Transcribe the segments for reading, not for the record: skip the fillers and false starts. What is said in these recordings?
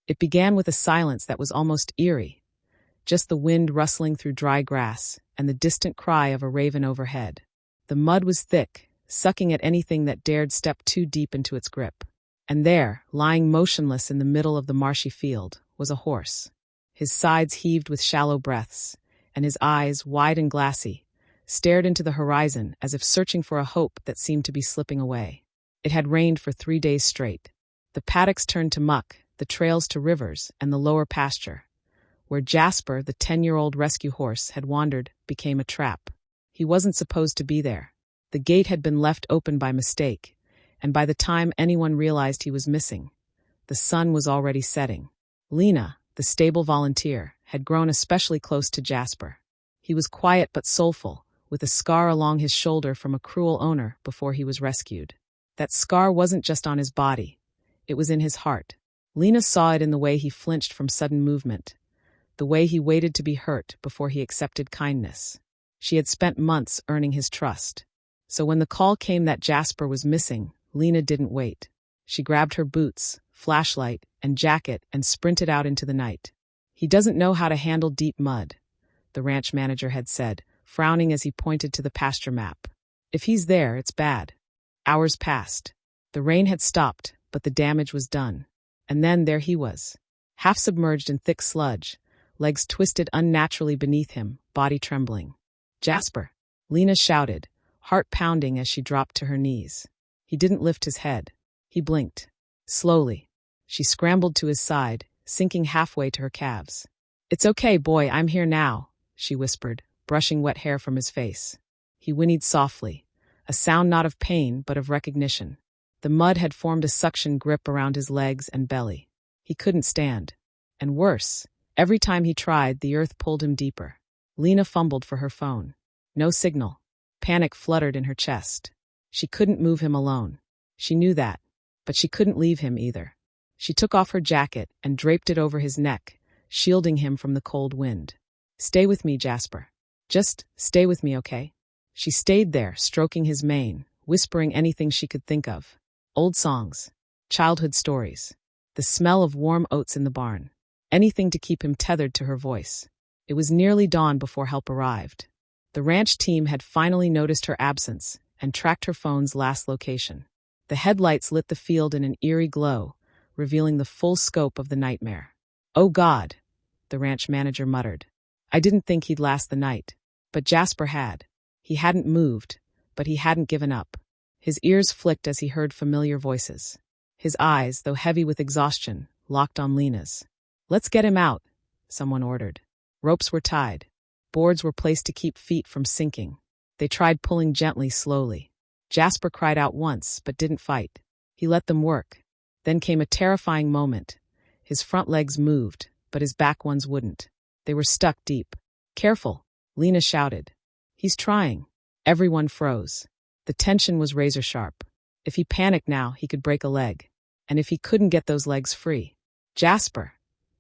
It began with a silence that was almost eerie, just the wind rustling through dry grass and the distant cry of a raven overhead. The mud was thick, sucking at anything that dared step too deep into its grip. And there, lying motionless in the middle of the marshy field, was a horse. His sides heaved with shallow breaths, and his eyes, wide and glassy, stared into the horizon as if searching for a hope that seemed to be slipping away. It had rained for 3 days straight. The paddocks turned to muck, the trails to rivers, and the lower pasture, where Jasper, the 10-year-old rescue horse, had wandered, became a trap. He wasn't supposed to be there. The gate had been left open by mistake, and by the time anyone realized he was missing, the sun was already setting. Lena, the stable volunteer, had grown especially close to Jasper. He was quiet but soulful, with a scar along his shoulder from a cruel owner before he was rescued. That scar wasn't just on his body. It was in his heart. Lena saw it in the way he flinched from sudden movement, the way he waited to be hurt before he accepted kindness. She had spent months earning his trust. So when the call came that Jasper was missing, Lena didn't wait. She grabbed her boots, flashlight, and jacket and sprinted out into the night. "He doesn't know how to handle deep mud," the ranch manager had said, frowning as he pointed to the pasture map. "If he's there, it's bad." Hours passed. The rain had stopped, but the damage was done. And then there he was, half submerged in thick sludge, legs twisted unnaturally beneath him, body trembling. "Jasper!" Lena shouted, heart pounding as she dropped to her knees. He didn't lift his head. He blinked. Slowly. She scrambled to his side, sinking halfway to her calves. "It's okay, boy, I'm here now," she whispered, brushing wet hair from his face. He whinnied softly, a sound not of pain but of recognition. The mud had formed a suction grip around his legs and belly. He couldn't stand. And worse, every time he tried, the earth pulled him deeper. Lena fumbled for her phone. No signal. Panic fluttered in her chest. She couldn't move him alone. She knew that, but she couldn't leave him either. She took off her jacket and draped it over his neck, shielding him from the cold wind. "Stay with me, Jasper. Just stay with me, okay?" She stayed there, stroking his mane, whispering anything she could think of. Old songs, childhood stories, the smell of warm oats in the barn, anything to keep him tethered to her voice. It was nearly dawn before help arrived. The ranch team had finally noticed her absence and tracked her phone's last location. The headlights lit the field in an eerie glow, revealing the full scope of the nightmare. "Oh God," the ranch manager muttered. "I didn't think he'd last the night." But Jasper had. He hadn't moved, but he hadn't given up. His ears flicked as he heard familiar voices. His eyes, though heavy with exhaustion, locked on Lena's. "Let's get him out," someone ordered. Ropes were tied. Boards were placed to keep feet from sinking. They tried pulling gently, slowly. Jasper cried out once, but didn't fight. He let them work. Then came a terrifying moment. His front legs moved, but his back ones wouldn't. They were stuck deep. "Careful," Lena shouted. "He's trying." Everyone froze. The tension was razor sharp. If he panicked now, he could break a leg. And if he couldn't get those legs free. "Jasper,"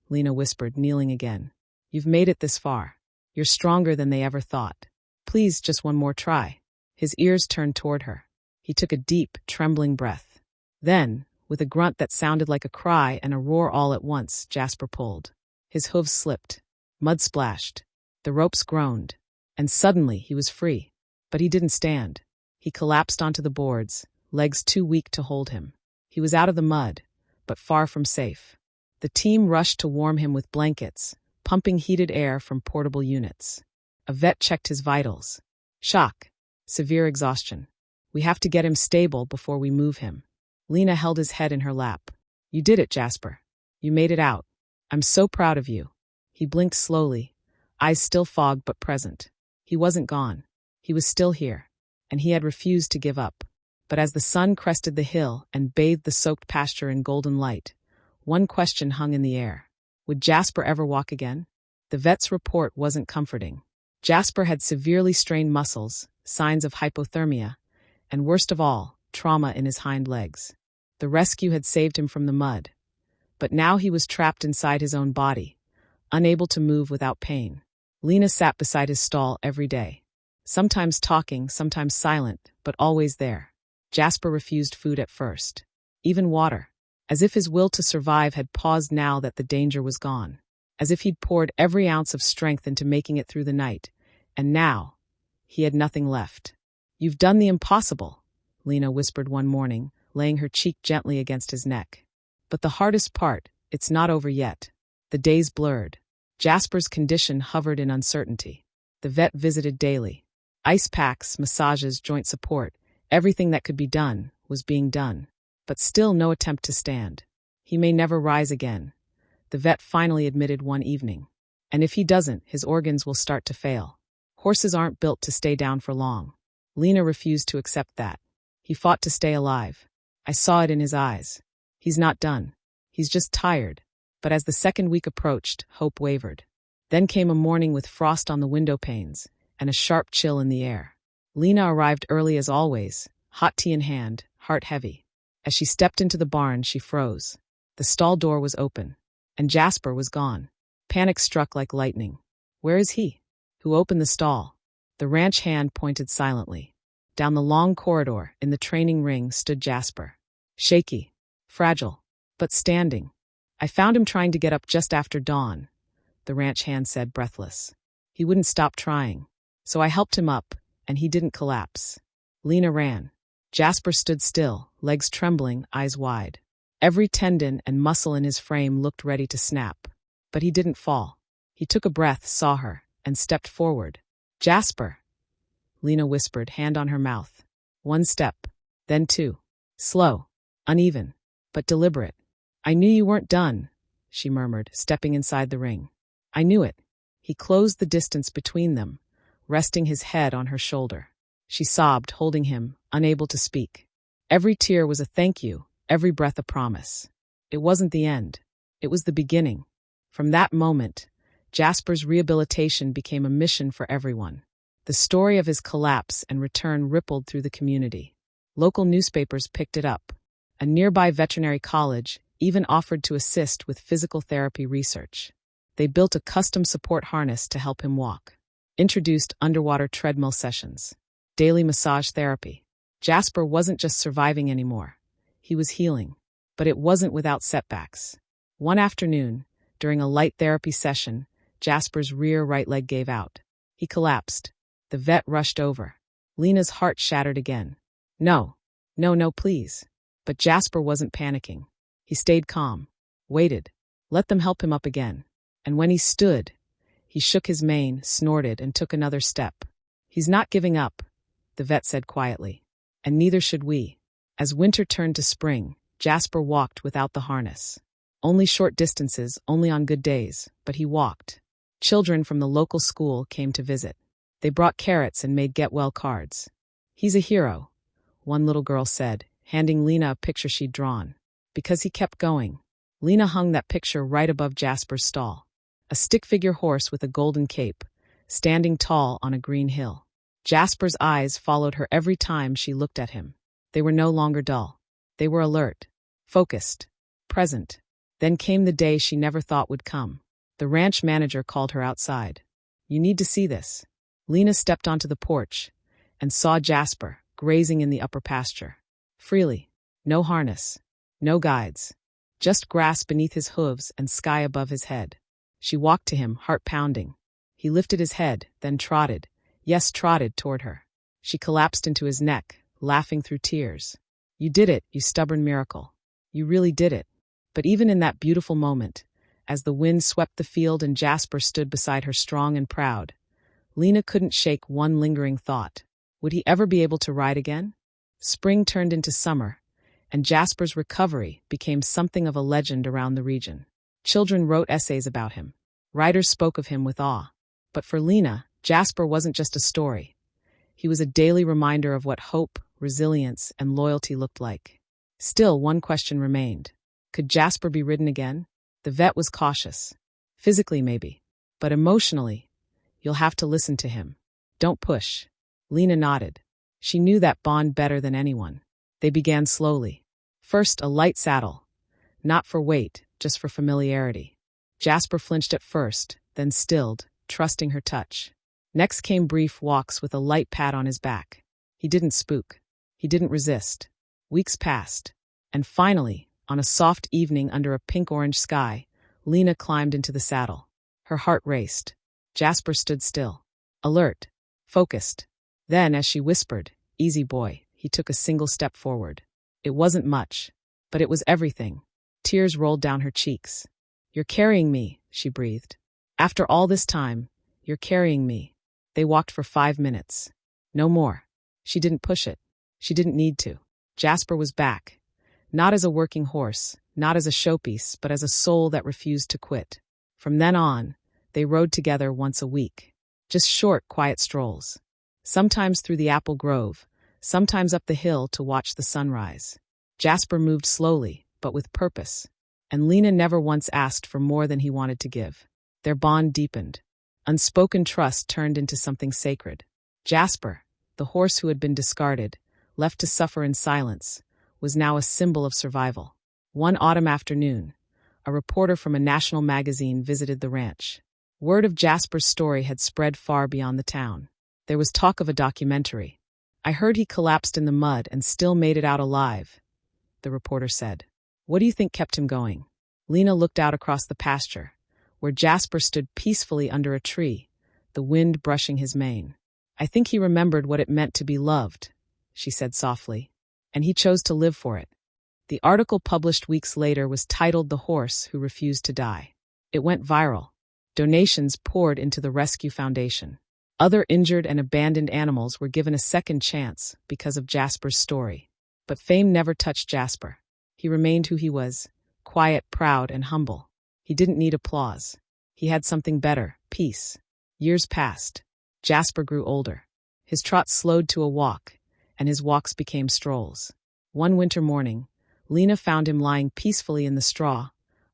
Lena whispered, kneeling again. "You've made it this far. You're stronger than they ever thought. Please, just one more try." His ears turned toward her. He took a deep, trembling breath. Then, with a grunt that sounded like a cry and a roar all at once, Jasper pulled. His hooves slipped. Mud splashed. The ropes groaned. And suddenly he was free. But he didn't stand. He collapsed onto the boards, legs too weak to hold him. He was out of the mud, but far from safe. The team rushed to warm him with blankets, pumping heated air from portable units. A vet checked his vitals. "Shock. Severe exhaustion. We have to get him stable before we move him." Lena held his head in her lap. "You did it, Jasper. You made it out. I'm so proud of you." He blinked slowly, eyes still fogged but present. He wasn't gone. He was still here, and he had refused to give up. But as the sun crested the hill and bathed the soaked pasture in golden light, one question hung in the air. Would Jasper ever walk again? The vet's report wasn't comforting. Jasper had severely strained muscles, signs of hypothermia, and worst of all, trauma in his hind legs. The rescue had saved him from the mud, but now he was trapped inside his own body, unable to move without pain. Lena sat beside his stall every day, sometimes talking, sometimes silent, but always there. Jasper refused food at first, even water. as if his will to survive had paused now that the danger was gone, as if he'd poured every ounce of strength into making it through the night, and now he had nothing left. "You've done the impossible," Lena whispered one morning, laying her cheek gently against his neck. "But the hardest part, it's not over yet." The days blurred. Jasper's condition hovered in uncertainty. The vet visited daily. Ice packs, massages, joint support, everything that could be done was being done. But still no attempt to stand. "He may never rise again," the vet finally admitted one evening. "And if he doesn't, his organs will start to fail. Horses aren't built to stay down for long." Lena refused to accept that. "He fought to stay alive. I saw it in his eyes. He's not done. He's just tired." But as the second week approached, hope wavered. Then came a morning with frost on the window panes and a sharp chill in the air. Lena arrived early as always, hot tea in hand, heart heavy. As she stepped into the barn, she froze. The stall door was open, and Jasper was gone. Panic struck like lightning. Where is he? Who opened the stall? The ranch hand pointed silently. Down the long corridor, in the training ring, stood Jasper. Shaky, fragile, but standing. "I found him trying to get up just after dawn," the ranch hand said, breathless. "He wouldn't stop trying. So I helped him up, and he didn't collapse." Lena ran. Jasper stood still, legs trembling, eyes wide. Every tendon and muscle in his frame looked ready to snap. But he didn't fall. He took a breath, saw her, and stepped forward. "Jasper," Lena whispered, hand on her mouth. One step, then two. Slow, uneven, but deliberate. "I knew you weren't done," she murmured, stepping inside the ring. "I knew it." He closed the distance between them, resting his head on her shoulder. She sobbed, holding him, unable to speak. Every tear was a thank you, every breath a promise. It wasn't the end. It was the beginning. From that moment, Jasper's rehabilitation became a mission for everyone. The story of his collapse and return rippled through the community. Local newspapers picked it up. A nearby veterinary college even offered to assist with physical therapy research. They built a custom support harness to help him walk. Introduced underwater treadmill sessions. Daily massage therapy. Jasper wasn't just surviving anymore. He was healing. But it wasn't without setbacks. One afternoon, during a light therapy session, Jasper's rear right leg gave out. He collapsed. The vet rushed over. Lena's heart shattered again. No, please. But Jasper wasn't panicking. He stayed calm, waited, let them help him up again. And when he stood, he shook his mane, snorted, and took another step. "He's not giving up," the vet said quietly. "And neither should we." As winter turned to spring, Jasper walked without the harness. Only short distances, only on good days, but he walked. Children from the local school came to visit. They brought carrots and made get-well cards. "He's a hero," one little girl said, handing Lena a picture she'd drawn. "Because he kept going." Lena hung that picture right above Jasper's stall. A stick-figure horse with a golden cape, standing tall on a green hill. Jasper's eyes followed her every time she looked at him. They were no longer dull. They were alert, focused, present. Then came the day she never thought would come. The ranch manager called her outside. "You need to see this." Lena stepped onto the porch and saw Jasper grazing in the upper pasture. Freely, no harness, no guides, just grass beneath his hooves and sky above his head. She walked to him, heart pounding. He lifted his head, then trotted, yes, trotted toward her. She collapsed into his neck, laughing through tears. "You did it, you stubborn miracle. You really did it." But even in that beautiful moment, as the wind swept the field and Jasper stood beside her strong and proud, Lena couldn't shake one lingering thought. Would he ever be able to ride again? Spring turned into summer, and Jasper's recovery became something of a legend around the region. Children wrote essays about him. Writers spoke of him with awe. But for Lena, Jasper wasn't just a story. He was a daily reminder of what hope, resilience, and loyalty looked like. Still, one question remained. Could Jasper be ridden again? The vet was cautious. Physically, maybe. But emotionally, you'll have to listen to him. Don't push. Lena nodded. She knew that bond better than anyone. They began slowly. First, a light saddle. Not for weight, just for familiarity. Jasper flinched at first, then stilled, trusting her touch. Next came brief walks with a light pat on his back. He didn't spook. He didn't resist. Weeks passed. And finally, On a soft evening under a pink-orange sky, Lena climbed into the saddle. Her heart raced. Jasper stood still, alert, focused. Then, as she whispered, "Easy boy," he took a single step forward. It wasn't much, but it was everything. Tears rolled down her cheeks. "You're carrying me," she breathed. "After all this time, you're carrying me." They walked for 5 minutes. No more. She didn't push it. She didn't need to. Jasper was back. Not as a working horse, not as a showpiece, but as a soul that refused to quit. From then on, they rode together once a week. Just short, quiet strolls. Sometimes through the apple grove, sometimes up the hill to watch the sunrise. Jasper moved slowly, but with purpose. And Lena never once asked for more than he wanted to give. Their bond deepened. Unspoken trust turned into something sacred. Jasper, the horse who had been discarded, left to suffer in silence, was now a symbol of survival. One autumn afternoon, a reporter from a national magazine visited the ranch. Word of Jasper's story had spread far beyond the town. There was talk of a documentary. "I heard he collapsed in the mud and still made it out alive," the reporter said. "What do you think kept him going?" Lena looked out across the pasture, where Jasper stood peacefully under a tree, the wind brushing his mane. "I think he remembered what it meant to be loved," she said softly, "and he chose to live for it." The article published weeks later was titled "The Horse Who Refused to Die." It went viral. Donations poured into the Rescue Foundation. Other injured and abandoned animals were given a second chance because of Jasper's story. But fame never touched Jasper. He remained who he was, quiet, proud, and humble. He didn't need applause. He had something better, peace. Years passed. Jasper grew older. His trot slowed to a walk, and his walks became strolls. One winter morning, Lena found him lying peacefully in the straw,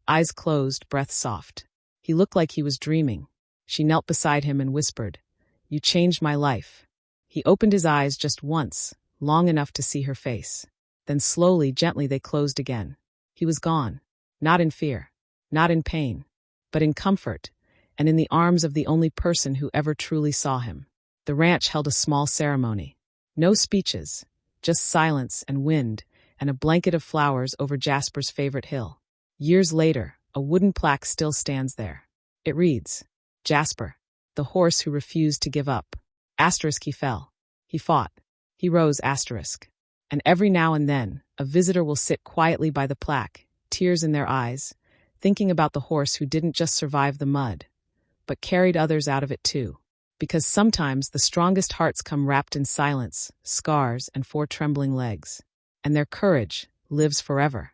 eyes closed, breath soft. He looked like he was dreaming. She knelt beside him and whispered, "You changed my life." He opened his eyes just once, long enough to see her face. Then slowly, gently they closed again. He was gone, not in fear, not in pain, but in comfort, and in the arms of the only person who ever truly saw him. The ranch held a small ceremony. No speeches, just silence and wind, and a blanket of flowers over Jasper's favorite hill. Years later, a wooden plaque still stands there. It reads, "Jasper, the horse who refused to give up. Asterisk he fell. He fought. He rose asterisk." And every now and then, a visitor will sit quietly by the plaque, tears in their eyes, thinking about the horse who didn't just survive the mud, but carried others out of it too. Because sometimes the strongest hearts come wrapped in silence, scars, and 4 trembling legs. And their courage lives forever.